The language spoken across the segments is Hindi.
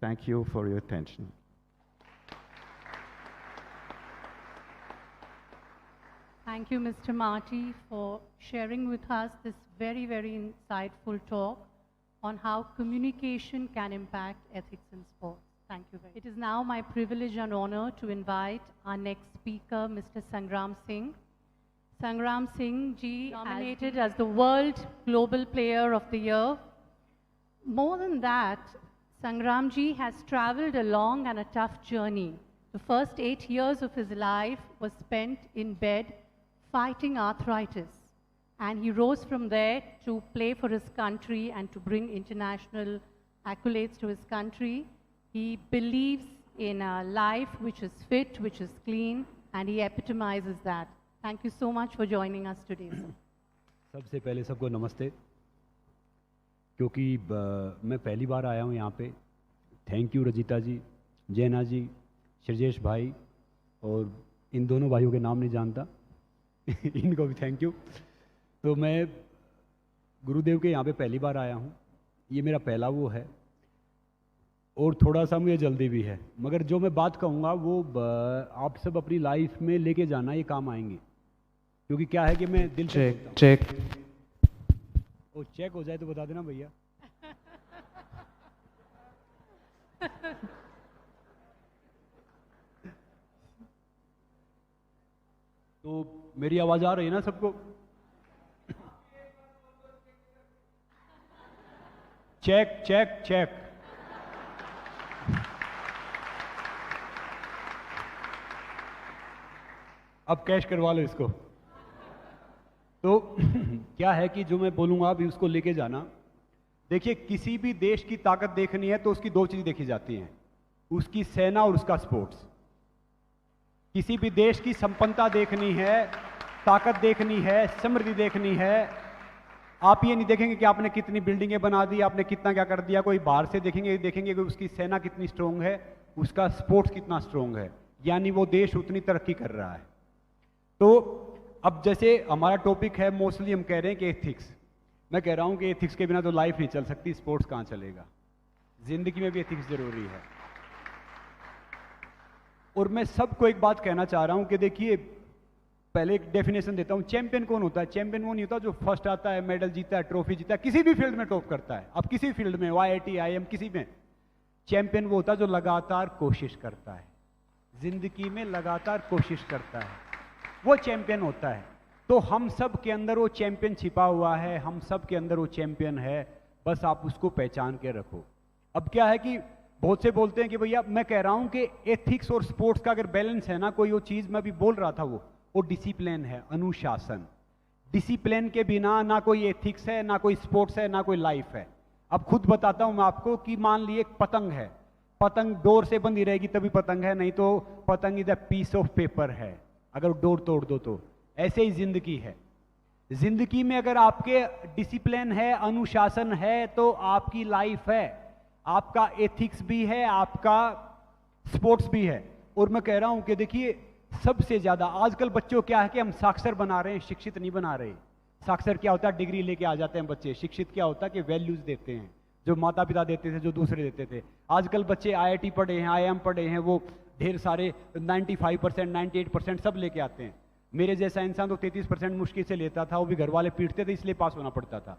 Thank you for your attention. Thank you, Mr. Marty, for sharing with us this very, very insightful talk on how communication can impact ethics in sports. Thank you very much. It is now my privilege and honor to invite our next speaker, Mr. Sangram Singh. Sangram Singh ji nominated as the World Global Player of the Year. More than that, Sangram ji has traveled a long and a tough journey. The first 8 years of his life was spent in bed fighting arthritis. And he rose from there to play for his country and to bring international accolades to his country. He believes in a life which is fit, which is clean, and he epitomizes that. Thank you so much for joining us today, sir. सबसे पहले सबको नमस्ते, क्योंकि मैं पहली बार आया हूँ यहाँ पे। थैंक यू रजिता जी, जैना जी, श्रजेश भाई, और इन दोनों भाइयों के नाम नहीं जानता इनको भी थैंक यू। तो मैं गुरुदेव के यहाँ पे पहली बार आया हूँ, ये मेरा पहला वो है, और थोड़ा सा मुझे जल्दी भी है, मगर जो मैं बात कहूँगा वो आप सब अपनी लाइफ में लेके जाना, ये काम आएंगे। क्योंकि क्या है कि मैं दिल से Check. वो चेक हो जाए तो बता देना भैया। तो मेरी आवाज आ रही है ना सबको? Check check check. अब कैश करवा लो इसको। तो क्या है कि जो मैं बोलूंगा अभी उसको लेके जाना। देखिए, किसी भी देश की ताकत देखनी है तो उसकी दो चीज देखी जाती हैं, उसकी सेना और उसका स्पोर्ट्स। किसी भी देश की संपन्नता देखनी है, ताकत देखनी है, समृद्धि देखनी है, आप ये नहीं देखेंगे कि आपने कितनी बिल्डिंगें बना दी, आपने कितना क्या कर दिया। कोई बाहर से देखेंगे कि उसकी सेना कितनी स्ट्रोंग है, उसका स्पोर्ट्स कितना स्ट्रोंग है, यानी वो देश उतनी तरक्की कर रहा है। तो अब जैसे हमारा टॉपिक है, मोस्टली हम कह रहे हैं कि एथिक्स। मैं कह रहा हूं कि एथिक्स के बिना तो लाइफ नहीं चल सकती, स्पोर्ट्स कहां चलेगा। जिंदगी में भी एथिक्स जरूरी है। और मैं सबको एक बात कहना चाह रहा हूं कि देखिए, पहले एक डेफिनेशन देता हूं। चैंपियन कौन होता है? चैंपियन वो नहीं होता जो फर्स्ट आता है, मेडल जीता है, ट्रॉफी जीता है, किसी भी फील्ड में टॉप करता है। अब किसी फील्ड में, IIT, IIM, किसी में, चैंपियन वो होता है जो लगातार कोशिश करता है, जिंदगी में लगातार कोशिश करता है, वो चैंपियन होता है। तो हम सब के अंदर वो चैंपियन छिपा हुआ है, हम सब के अंदर वो चैंपियन है, बस आप उसको पहचान के रखो। अब क्या है कि बहुत से बोलते हैं कि भैया, मैं कह रहा हूं कि एथिक्स और स्पोर्ट्स का अगर बैलेंस है ना, कोई वो चीज मैं अभी बोल रहा था, वो डिसिप्लिन है, अनुशासन। डिसिप्लिन के बिना ना कोई एथिक्स है, ना कोई स्पोर्ट्स है, ना कोई लाइफ है। अब खुद बताता हूं मैं आपको कि मान ली एक पतंग है, पतंग डोर से बंधी रहेगी तभी पतंग है, नहीं तो पतंग is a piece of paper है अगर डोर तोड़ दो तो। ऐसे ही जिंदगी है। जिंदगी में अगर आपके डिसिप्लिन है, अनुशासन है, तो आपकी लाइफ है, आपका एथिक्स भी है, आपका स्पोर्ट्स भी है। और मैं कह रहा हूं कि देखिए, सबसे ज्यादा आजकल बच्चों क्या है कि हम साक्षर बना रहे हैं, शिक्षित नहीं बना रहे। साक्षर क्या होता है? डिग्री लेके आ जाते हैं बच्चे। शिक्षित क्या होता है कि वैल्यूज देते हैं, जो माता पिता देते थे, जो दूसरे देते थे। आजकल बच्चे IIT पढ़े हैं, IIM पढ़े हैं, वो ढेर सारे 95%, 98% सब लेके आते हैं। मेरे जैसा इंसान तो 33% मुश्किल से लेता था, वो भी घर वाले पीटते थे, इसलिए पास होना पड़ता था।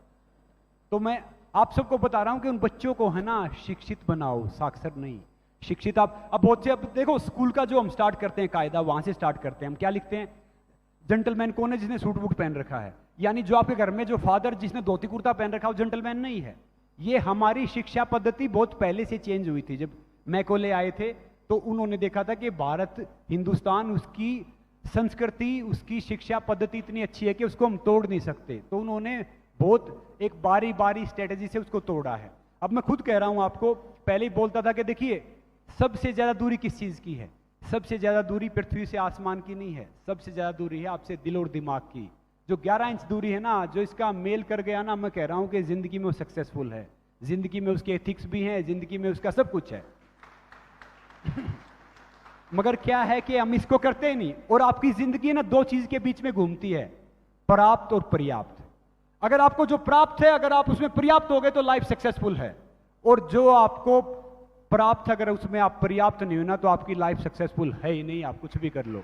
तो मैं आप सबको बता रहा हूं कि उन बच्चों को है ना, शिक्षित बनाओ, साक्षर नहीं। शिक्षित आप अब बहुत से, अब देखो स्कूल का जो हम स्टार्ट करते हैं कायदा, वहां से स्टार्ट करते हैं। हम क्या लिखते हैं? जेंटलमैन कौन है? जिसने सूट वूट पहन रखा है। यानी जो आपके घर में जो फादर जिसने धोती कुर्ता पहन रखा है, वो जेंटलमैन नहीं है। ये हमारी शिक्षा पद्धति बहुत पहले से चेंज हुई थी। जब मैकोले आए थे तो उन्होंने देखा था कि भारत, हिंदुस्तान, उसकी संस्कृति, उसकी शिक्षा पद्धति इतनी अच्छी है कि उसको हम तोड़ नहीं सकते। तो उन्होंने बहुत एक बारी बारी स्ट्रेटेजी से उसको तोड़ा है। अब मैं खुद कह रहा हूं आपको, पहले ही बोलता था कि देखिए, सबसे ज्यादा दूरी किस चीज की है? सबसे ज्यादा दूरी पृथ्वी से आसमान की नहीं है, सबसे ज्यादा दूरी है आपसे दिल और दिमाग की। जो 11 इंच दूरी है ना, जो इसका मेल कर गया ना, मैं कह रहा हूं कि जिंदगी में वो सक्सेसफुल है। जिंदगी में उसके एथिक्स भी हैं, जिंदगी में उसका सब कुछ है। मगर क्या है कि हम इसको करते ही नहीं। और आपकी जिंदगी ना दो चीज के बीच में घूमती है, प्राप्त और पर्याप्त। अगर आपको जो प्राप्त है, अगर आप उसमें पर्याप्त हो गए तो लाइफ सक्सेसफुल है। और जो आपको प्राप्त अगर उसमें आप पर्याप्त नहीं हो ना, तो आपकी लाइफ सक्सेसफुल है ही नहीं, आप कुछ भी कर लो।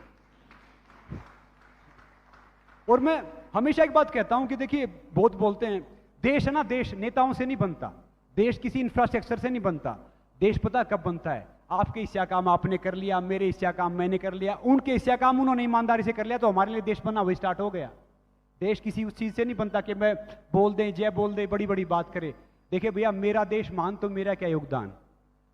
और मैं हमेशा एक बात कहता हूं कि देखिए, बहुत बोलते हैं देश है ना, देश नेताओं से नहीं बनता, देश किसी इंफ्रास्ट्रक्चर से नहीं बनता। देश पता कब बनता है? आपके हिस्सा काम आपने कर लिया, मेरे हिस्सा काम मैंने कर लिया, उनके हिस्सा काम उन्होंने ईमानदारी से कर लिया, तो हमारे लिए देश बनना वही स्टार्ट हो गया। देश किसी उस चीज से नहीं बनता कि मैं बोल दें, जय बोल दे, बड़ी बड़ी बात करे। देखिए भैया, मेरा देश मान तो मेरा क्या योगदान,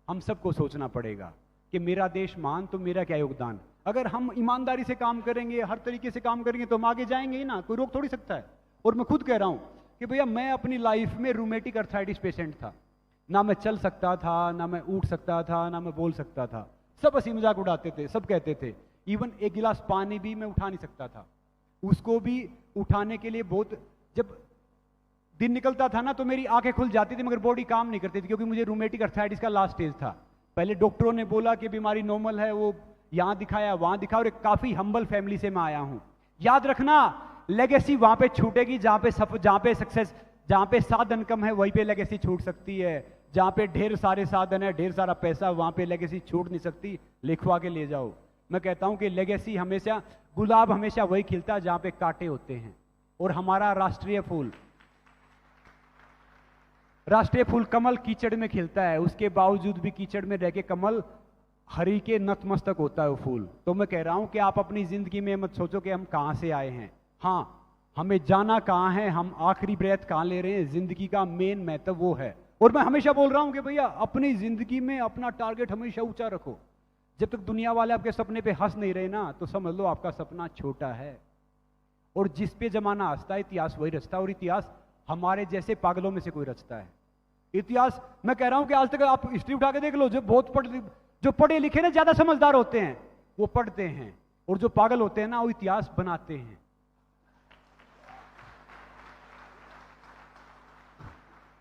हम सबको सोचना पड़ेगा कि मेरा देश मान तो मेरा क्या योगदान। अगर हम ईमानदारी से काम करेंगे, हर तरीके से काम करेंगे, तो हम आगे जाएंगे ही ना, कोई रोक थोड़ी सकता है। और मैं खुद कह रहा हूं कि भैया, मैं अपनी लाइफ में रूमेटिक अर्थराइटिस पेशेंट था, ना मैं चल सकता था, ना मैं उठ सकता था, ना मैं बोल सकता था। सब हंसी मजाक उड़ाते थे, सब कहते थे, इवन एक गिलास पानी भी मैं उठा नहीं सकता था। उसको भी उठाने के लिए बहुत, जब दिन निकलता था ना, तो मेरी आंखें खुल जाती थी, मगर बॉडी काम नहीं करती थी, क्योंकि मुझे रूमेटिक अर्थराइटिस का लास्ट स्टेज था। पहले डॉक्टरों ने बोला कि बीमारी नॉर्मल है, वो यहां दिखाया, वहां दिखाया, और एक काफी हम्बल फैमिली से मैं आया हूं। याद रखना, लेगेसी वहां पे छूटेगी जहां पे सक्सेस, जहां पे साधन कम है वहीं पे लेगेसी छूट सकती है। जहां पे ढेर सारे साधन है, ढेर सारा पैसा, वहां पे लेगेसी छूट नहीं सकती। लिखवा के ले जाओ। मैं कहता हूं कि लेगेसी हमेशा, गुलाब हमेशा वही खिलता है जहां पे कांटे होते हैं। और हमारा राष्ट्रीय फूल कमल कीचड़ में खिलता है, उसके बावजूद भी कीचड़ में रह के कमल हरि के नतमस्तक होता है वो फूल। तो मैं कह रहा हूं कि आप अपनी जिंदगी में मत सोचो कि हम कहां से आए हैं, हाँ हमें जाना कहां है, हम आखिरी ब्रेथ कहां ले रहे हैं। जिंदगी का मेन महत्व वो है। और मैं हमेशा बोल रहा हूं कि भैया, अपनी जिंदगी में अपना टारगेट हमेशा ऊंचा रखो। जब तक दुनिया वाले आपके सपने पे हंस नहीं रहे ना, तो समझ लो आपका सपना छोटा है। और जिस पे जमाना हंसता है, इतिहास वही रचता है, और इतिहास हमारे जैसे पागलों में से कोई रचता है। इतिहास, मैं कह रहा हूं कि आज तक आप हिस्ट्री उठा के देख लो, जो पढ़े लिखे ना ज्यादा समझदार होते हैं, वो पढ़ते हैं, और जो पागल होते हैं ना, वो इतिहास बनाते हैं।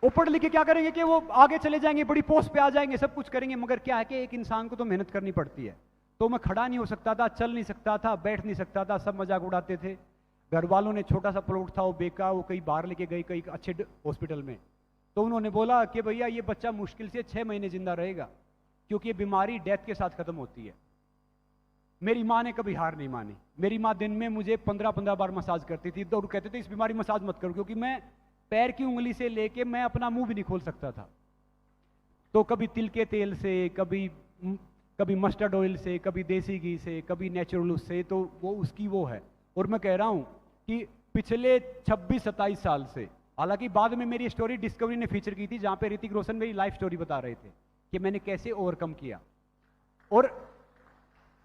वो पढ़ लिखे क्या करेंगे कि वो आगे चले जाएंगे, बड़ी पोस्ट पे आ जाएंगे, सब कुछ करेंगे, मगर क्या है कि एक इंसान को तो मेहनत करनी पड़ती है। तो मैं खड़ा नहीं हो सकता था, चल नहीं सकता था, बैठ नहीं सकता था, सब मजाक उड़ाते थे। घर वालों ने छोटा सा प्लॉट था, वो बेका, वो कहीं बाहर लेके गई, कहीं अच्छे हॉस्पिटल में। तो उन्होंने बोला कि भैया, ये बच्चा मुश्किल से 6 महीने जिंदा रहेगा, क्योंकि ये बीमारी डेथ के साथ खत्म होती है। मेरी माँ ने कभी हार नहीं मानी। मेरी माँ दिन में मुझे 15-15 बार मसाज करती थी। तो कहते थे इस बीमारी मसाज मत करो, क्योंकि मैं पैर की उंगली से लेके मैं अपना मुंह भी नहीं खोल सकता था। तो कभी तिल के तेल से, कभी मस्टर्ड ऑयल से, कभी देसी घी से, कभी नेचुरल उससे, तो वो उसकी वो है। और मैं कह रहा हूं कि पिछले 26-27 साल से, हालांकि बाद में मेरी स्टोरी डिस्कवरी ने फीचर की थी, जहां पे ऋतिक रोशन मेरी लाइफ स्टोरी बता रहे थे कि मैंने कैसे ओवरकम किया। और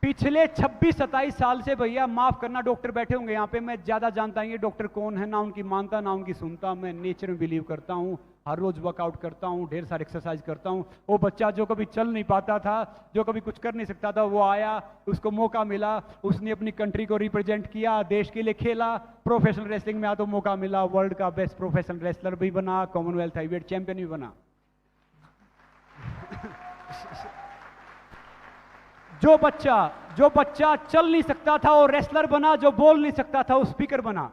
पिछले 26-27 साल से, भैया माफ करना, डॉक्टर बैठे होंगे यहाँ पे, मैं ज्यादा जानता ही डॉक्टर कौन है, ना उनकी मानता ना उनकी सुनता। मैं नेचर में बिलीव करता हूँ, हर रोज वर्कआउट करता हूँ, ढेर सारी एक्सरसाइज करता हूँ। वो बच्चा जो कभी चल नहीं पाता था, जो कभी कुछ कर नहीं सकता था, वो आया, उसको मौका मिला, उसने अपनी कंट्री को रिप्रेजेंट किया, देश के लिए खेला, प्रोफेशनल रेसलिंग में आ तो मौका मिला, वर्ल्ड का बेस्ट प्रोफेशनल रेसलर भी बना, कॉमनवेल्थ हेवीवेट चैंपियन भी बना। जो बच्चा चल नहीं सकता था वो रेसलर बना, जो बोल नहीं सकता था वो स्पीकर बना।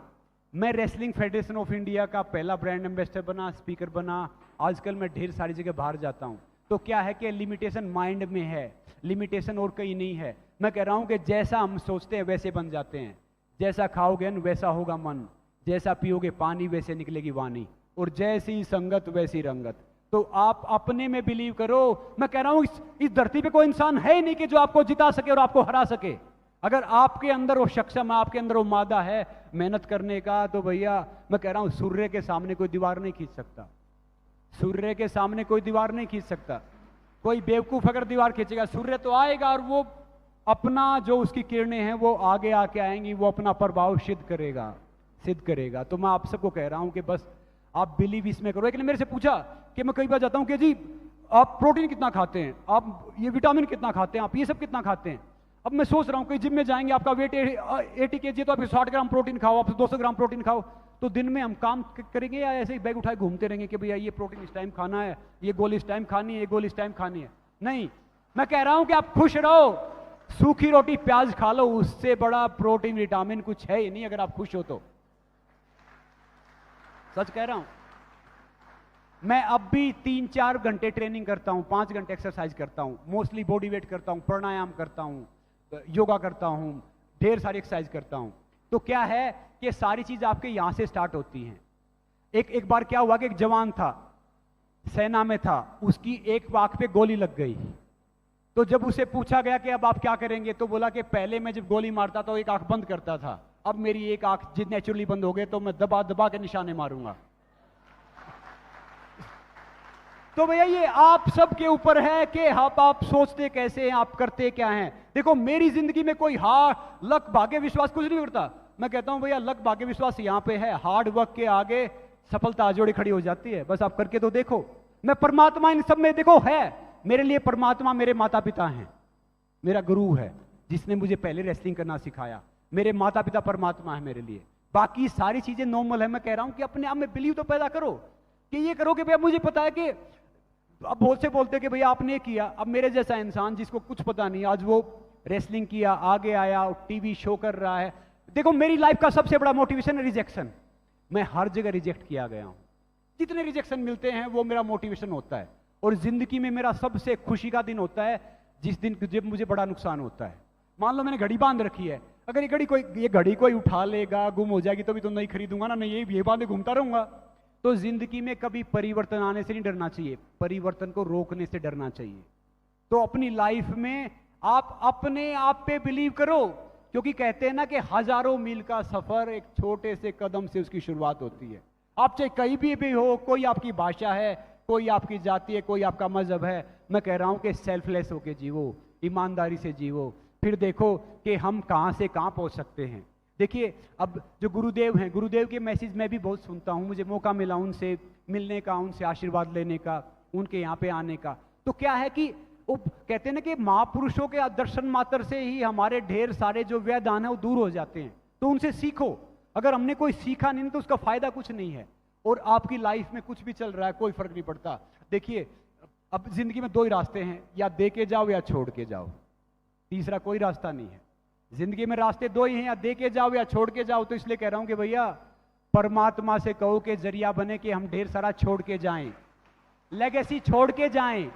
मैं रेसलिंग फेडरेशन ऑफ इंडिया का पहला ब्रांड एम्बेसडर बना, स्पीकर बना। आजकल मैं ढेर सारी जगह बाहर जाता हूं। तो क्या है कि लिमिटेशन माइंड में है, लिमिटेशन और कहीं नहीं है। मैं कह रहा हूं कि जैसा हम सोचते हैं वैसे बन जाते हैं। जैसा खाओगे वैसा होगा मन, जैसा पियोगे पानी वैसे निकलेगी वाणी, और जैसी संगत वैसी रंगत। तो आप अपने में बिलीव करो। मैं कह रहा हूं इस धरती पे कोई इंसान है ही नहीं कि जो आपको जिता सके और आपको हरा सके। अगर आपके अंदर वो सक्षम है, आपके अंदर वो मादा है मेहनत करने का, तो भैया मैं कह रहा हूं सूर्य के सामने कोई दीवार नहीं खींच सकता। सूर्य के सामने कोई दीवार नहीं खींच सकता। कोई बेवकूफ अगर दीवार खींचेगा, सूर्य तो आएगा और वो अपना जो उसकी किरणें हैं वो आगे आके आएंगी, वो अपना प्रभाव सिद्ध करेगा। तो मैं आप सबको कह रहा हूं कि बस आप बिलीव इसमें करो। एक ने मेरे से पूछा कि मैं कई बार जाता हूं कि जी आप प्रोटीन कितना खाते हैं, आप ये विटामिन कितना खाते हैं, आप ये सब कितना खाते हैं। अब मैं सोच रहा हूं कि जिम में जाएंगे, आपका वेट 80 kg है, तो आप 60 ग्राम प्रोटीन खाओ, आप 200 ग्राम प्रोटीन खाओ। तो दिन में हम काम करेंगे या ऐसे ही बैग उठाए घूमते रहेंगे कि भैया ये प्रोटीन इस टाइम खाना है, ये गोली इस टाइम खानी है, ये गोली इस टाइम खानी है। नहीं, मैं कह रहा हूं कि आप खुश रहो, सूखी रोटी प्याज खा लो, उससे बड़ा प्रोटीन विटामिन कुछ है ही नहीं। अगर आप खुश हो तो, सच कह रहा हूं। मैं अब भी 3-4 घंटे ट्रेनिंग करता हूँ, 5 घंटे एक्सरसाइज करता हूँ, मोस्टली बॉडी वेट करता हूँ, प्राणायाम करता हूँ, योगा करता हूँ, ढेर सारी एक्सरसाइज करता हूँ। तो क्या है कि सारी चीज आपके यहां से स्टार्ट होती हैं। एक बार क्या हुआ कि एक जवान था, सेना में था, उसकी एक आंख पे गोली लग गई। तो जब उसे पूछा गया कि अब आप क्या करेंगे, तो बोला कि पहले मैं जब गोली मारता तो एक आंख बंद करता था, अब मेरी एक आंख जित नेचुरली बंद हो गए तो मैं दबा दबा के निशाने मारूंगा। तो भैया ये आप सबके ऊपर है कि आप सोचते कैसे हैं, आप करते क्या हैं। देखो मेरी जिंदगी में कोई लक भाग्य विश्वास कुछ नहीं करता। मैं कहता हूं भैया लक भाग्य विश्वास यहां पे है, हार्ड वर्क के आगे सफलता जोड़ी खड़ी हो जाती है। बस आप करके तो देखो। मैं परमात्मा इन सब में देखो है, मेरे लिए परमात्मा मेरे माता पिता हैं, मेरा गुरु है जिसने मुझे पहले रेसलिंग करना सिखाया, मेरे माता पिता परमात्मा है मेरे लिए। बाकी सारी चीजें नॉर्मल है। मैं कह रहा हूं कि अपने आप में बिलीव तो पैदा करो, कि ये करो कि भैया मुझे पता है कि अब बहुत से बोलते कि भैया आपने किया। अब मेरे जैसा इंसान जिसको कुछ पता नहीं, आज वो रेसलिंग किया, आगे आया, टीवी शो कर रहा है। देखो मेरी लाइफ का सबसे बड़ा मोटिवेशन है रिजेक्शन। मैं हर जगह रिजेक्ट किया गया हूं, जितने रिजेक्शन मिलते हैं वो मेरा मोटिवेशन होता है। और जिंदगी में मेरा सबसे खुशी का दिन होता है जिस दिन जब मुझे बड़ा नुकसान होता है। मान लो मैंने घड़ी बांध रखी है, अगर ये घड़ी कोई उठा लेगा, गुम हो जाएगी तो भी तो नहीं खरीदूंगा ना, नहीं ये बांधे घूमता रहूंगा। तो जिंदगी में कभी परिवर्तन आने से नहीं डरना चाहिए, परिवर्तन को रोकने से डरना चाहिए। तो अपनी लाइफ में आप अपने आप पे बिलीव करो, क्योंकि कहते हैं ना कि हजारों मील का सफर एक छोटे से कदम से उसकी शुरुआत होती है। आप चाहे कहीं भी हो, कोई आपकी भाषा है, कोई आपकी जाति है, कोई आपका मजहब है, मैं कह रहा हूं कि सेल्फलेस होके जीवो, ईमानदारी से जीवो, फिर देखो कि हम कहां से कहां पहुंच सकते हैं। देखिए अब जो गुरुदेव हैं, गुरुदेव के मैसेज मैं भी बहुत सुनता हूं, मुझे मौका मिला उनसे मिलने का, उनसे आशीर्वाद लेने का, उनके यहाँ पे आने का। तो क्या है कि वो कहते हैं ना कि महापुरुषों के दर्शन मात्र से ही हमारे ढेर सारे जो व्यवधान है वो दूर हो जाते हैं। तो उनसे सीखो। अगर हमने कोई सीखा नहीं तो उसका फायदा कुछ नहीं है। और आपकी लाइफ में कुछ भी चल रहा है कोई फर्क नहीं पड़ता। देखिए अब जिंदगी में दो ही रास्ते हैं, या दे के जाओ या छोड़ के जाओ, तीसरा कोई रास्ता नहीं है। जिंदगी में रास्ते दो ही हैं, या दे के जाओ या छोड़ के जाओ। तो इसलिए कह रहा हूं कि भैया परमात्मा से कहो कि जरिया बने कि हम ढेर सारा छोड़ के जाएं, लेगेसी छोड़ के जाएं,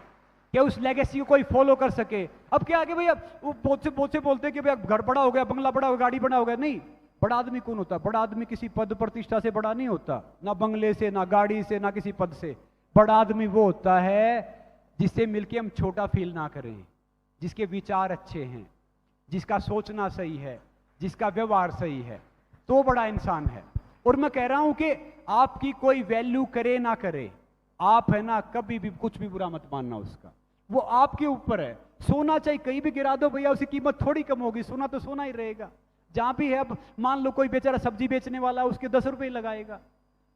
कि उस लेगेसी को कोई फॉलो कर सके। अब क्या आगे भैया वो बहुत से बोलते हैं कि भैया घर बड़ा हो गया, बंगला बड़ा हो गया, गाड़ी बड़ा हो गया। नहीं, बड़ा आदमी कौन होता है? बड़ा आदमी किसी पद प्रतिष्ठा से बड़ा नहीं होता, ना बंगले से, ना गाड़ी से, ना किसी पद से। बड़ा आदमी वो होता है जिससे मिलके हम छोटा फील ना करें, जिसके विचार अच्छे हैं, जिसका सोचना सही है, जिसका व्यवहार सही है, तो बड़ा इंसान है। और मैं कह रहा हूं कि आपकी कोई वैल्यू करे ना करे, आप है ना कभी भी कुछ भी बुरा मत मानना उसका, वो आपके ऊपर है। सोना चाहे कहीं भी गिरा दो भैया, उसकी कीमत थोड़ी कम होगी, सोना तो सोना ही रहेगा जहां भी है। अब मान लो कोई बेचारा सब्जी बेचने वाला, उसके 10 रुपए लगाएगा,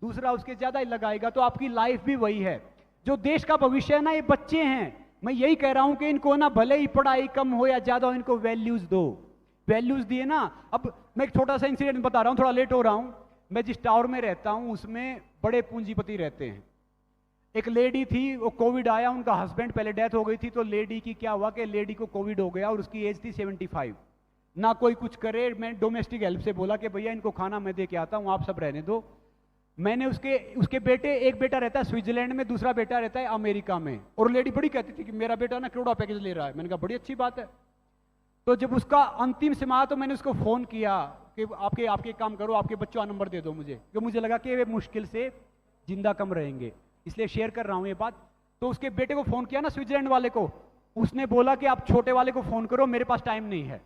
दूसरा उसके ज्यादा ही लगाएगा। तो आपकी लाइफ भी वही है। जो देश का भविष्य है ना, ये बच्चे हैं। मैं यही कह रहा हूं कि इनको ना भले ही पढ़ाई कम हो या ज्यादा हो, इनको वैल्यूज दो। वैल्यूज दिए ना। अब मैं एक छोटा सा इंसिडेंट बता रहा हूं, थोड़ा लेट हो रहा हूं। मैं जिस टावर में रहता हूं उसमें बड़े पूंजीपति रहते हैं। एक लेडी थी, वो कोविड आया, उनका हस्बैंड पहले डेथ हो गई थी। तो लेडी की क्या हुआ कि लेडी को कोविड हो गया और उसकी एज थी 75। ना कोई कुछ करे। मैं डोमेस्टिक हेल्प से बोला कि भैया इनको खाना मैं दे के आता हूं, आप सब रहने दो। मैंने उसके बेटे, एक बेटा रहता है स्विट्जरलैंड में, दूसरा बेटा रहता है अमेरिका में। और लेडी बड़ी कहती थी कि मेरा बेटा ना करोड़ा पैकेज ले रहा है। मैंने कहा बड़ी अच्छी बात है। तो जब उसका अंतिम समय तो मैंने उसको फोन किया कि आपके काम करो, आपके बच्चों का नंबर दे दो मुझे, क्योंकि मुझे लगा कि वे मुश्किल से जिंदा कम रहेंगे, इसलिए शेयर कर रहा हूं ये बात। तो उसके बेटे को फोन किया ना, स्विट्जरलैंड वाले को, उसने बोला कि आप छोटे वाले को फोन करो, मेरे पास टाइम नहीं है।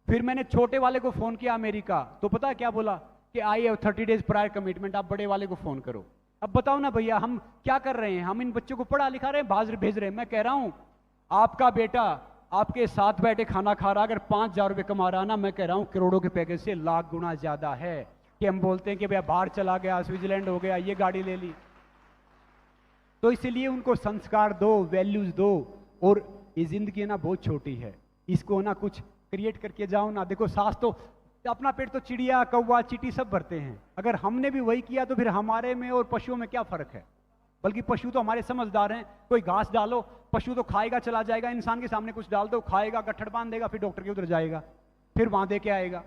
फिर मैंने छोटे वाले को फोन किया अमेरिका, तो पता है क्या बोला कि I have 30 days prior commitment, आप बड़े वाले को फोन करो। अब बताओ ना भैया, हम क्या कर रहे हैं? हम इन बच्चों को पढ़ा लिखा रहे हैं, भेज रहे हैं। मैं कह रहा हूं आपका बेटा आपके साथ बैठे खाना खा रहा, अगर 5,000 रुपये कमा रहा ना, मैं कह रहा हूं करोड़ों के पैकेज से लाख गुना ज्यादा है। कि हम बोलते हैं कि भैया बाहर चला गया, स्विट्जरलैंड हो गया, ये गाड़ी ले ली। तो इसलिए उनको संस्कार दो, वैल्यूज दो। और ये जिंदगी ना बहुत छोटी है, इसको ना कुछ क्रिएट करके जाओ ना। देखो सास तो अपना पेट तो चिड़िया, कौवा, चींटी सब भरते हैं। अगर हमने भी वही किया तो फिर हमारे में और पशुओं में क्या फर्क है? बल्कि पशु तो हमारे समझदार हैं। कोई घास डालो, पशु तो खाएगा चला जाएगा। इंसान के सामने कुछ डाल दो, खाएगा, गट्ठड़ बांध देगा, फिर डॉक्टर के उधर जाएगा, फिर वहां दे के आएगा।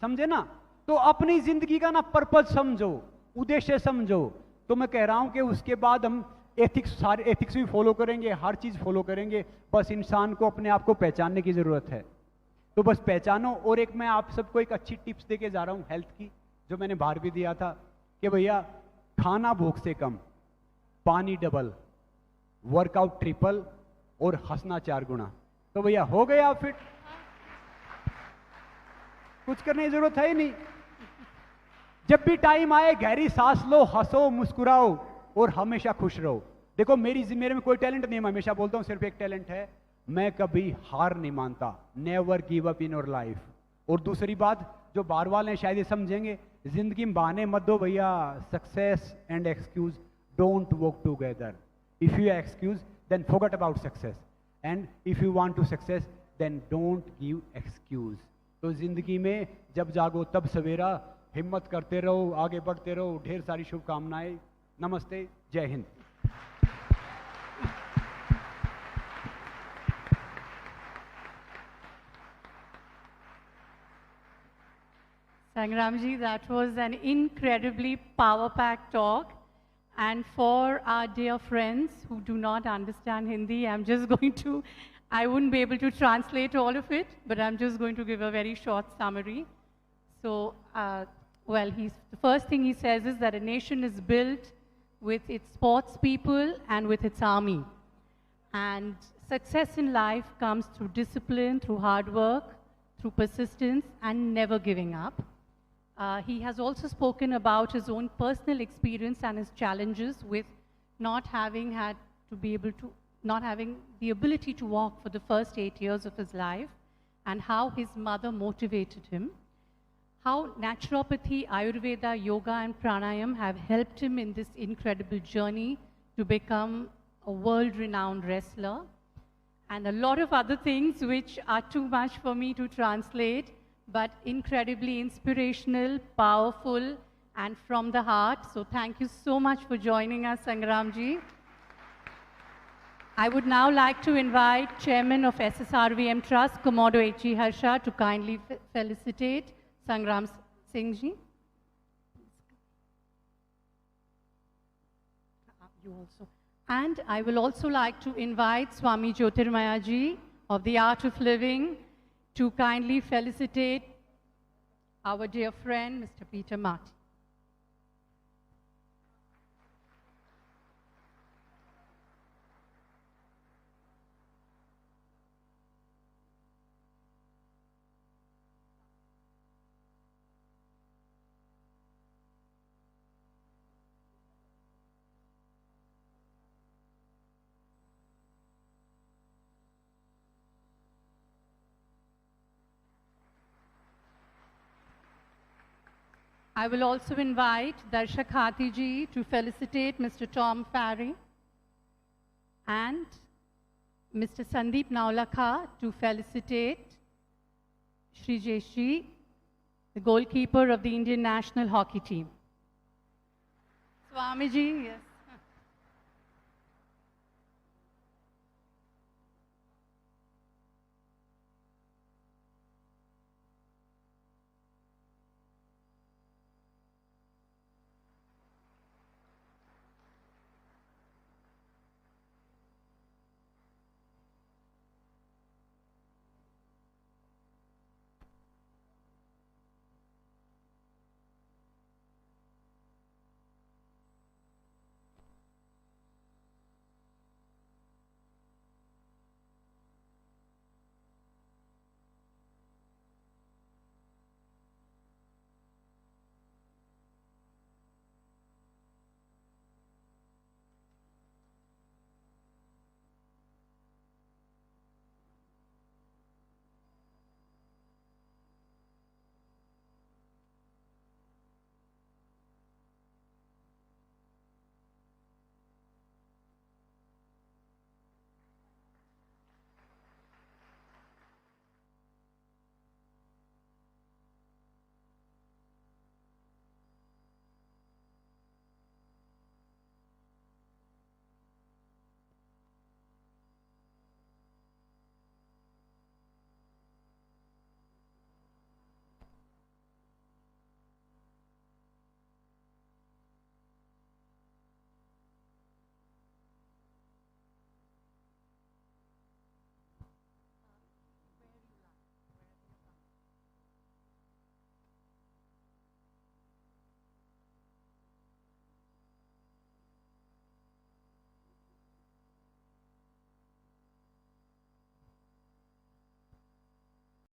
समझे ना? तो अपनी जिंदगी का ना पर्पज समझो, उद्देश्य समझो। तो मैं कह रहा हूं कि उसके बाद हम सारे एथिक्स भी फॉलो करेंगे, हर चीज़ फॉलो करेंगे, बस इंसान को अपने आप को पहचानने की ज़रूरत है। तो बस पहचानो। और एक मैं आप सबको एक अच्छी टिप्स देके जा रहा हूँ हेल्थ की, जो मैंने बाहर भी दिया था कि भैया खाना भूख से कम, पानी डबल, वर्कआउट ट्रिपल और हंसना 4 गुना। तो भैया हो गया फिट, कुछ करने की जरूरत है ही नहीं। जब भी टाइम आए गहरी सांस लो, हंसो, मुस्कुराओ और हमेशा खुश रहो। देखो मेरे में कोई टैलेंट नहीं है, मैं हमेशा बोलता हूँ सिर्फ एक टैलेंट है, मैं कभी हार नहीं मानता, never give up in your life. और दूसरी बात जो बाहर वाले हैं शायद ये समझेंगे, जिंदगी में बहाने मत दो भैया, success and excuse don't work together. If you excuse then forget about success, and if you want to success then don't give excuse. तो जिंदगी में जब जागो तब सवेरा, हिम्मत करते रहो, आगे बढ़ते रहो। ढेर सारी शुभकामनाएं। नमस्ते, जय Hind. Sangramji, that was an incredibly power-packed talk. And for our dear friends who do not understand Hindi, I'm just going to, I wouldn't be able to translate all of it, but I'm just going to give a very short summary. So, well, the first thing he says is that a nation is built with its sports people and with its army. And success in life comes through discipline, through hard work, through persistence, and never giving up. He has also spoken about his own personal experience and his challenges with not having the ability to walk for the first 8 years of his life, and how his mother motivated him. How naturopathy, Ayurveda, yoga, and pranayam have helped him in this incredible journey to become a world-renowned wrestler, and a lot of other things which are too much for me to translate, but incredibly inspirational, powerful, and from the heart. So thank you so much for joining us, Sangramji. I would now like to invite Chairman of SSRVM Trust, Komodo H.G. Harsha, to kindly felicitate Sangram Singh ji. You also. And I will also like to invite Swami Jyotirmaya ji of the Art of Living to kindly felicitate our dear friend, Mr. Peter Marty. I will also invite Darshak Hathi ji to felicitate Mr. Tom Farry and Mr. Sandeep Naulakha to felicitate Shri Jeshi, the goalkeeper of the Indian national hockey team. Swamiji, yes.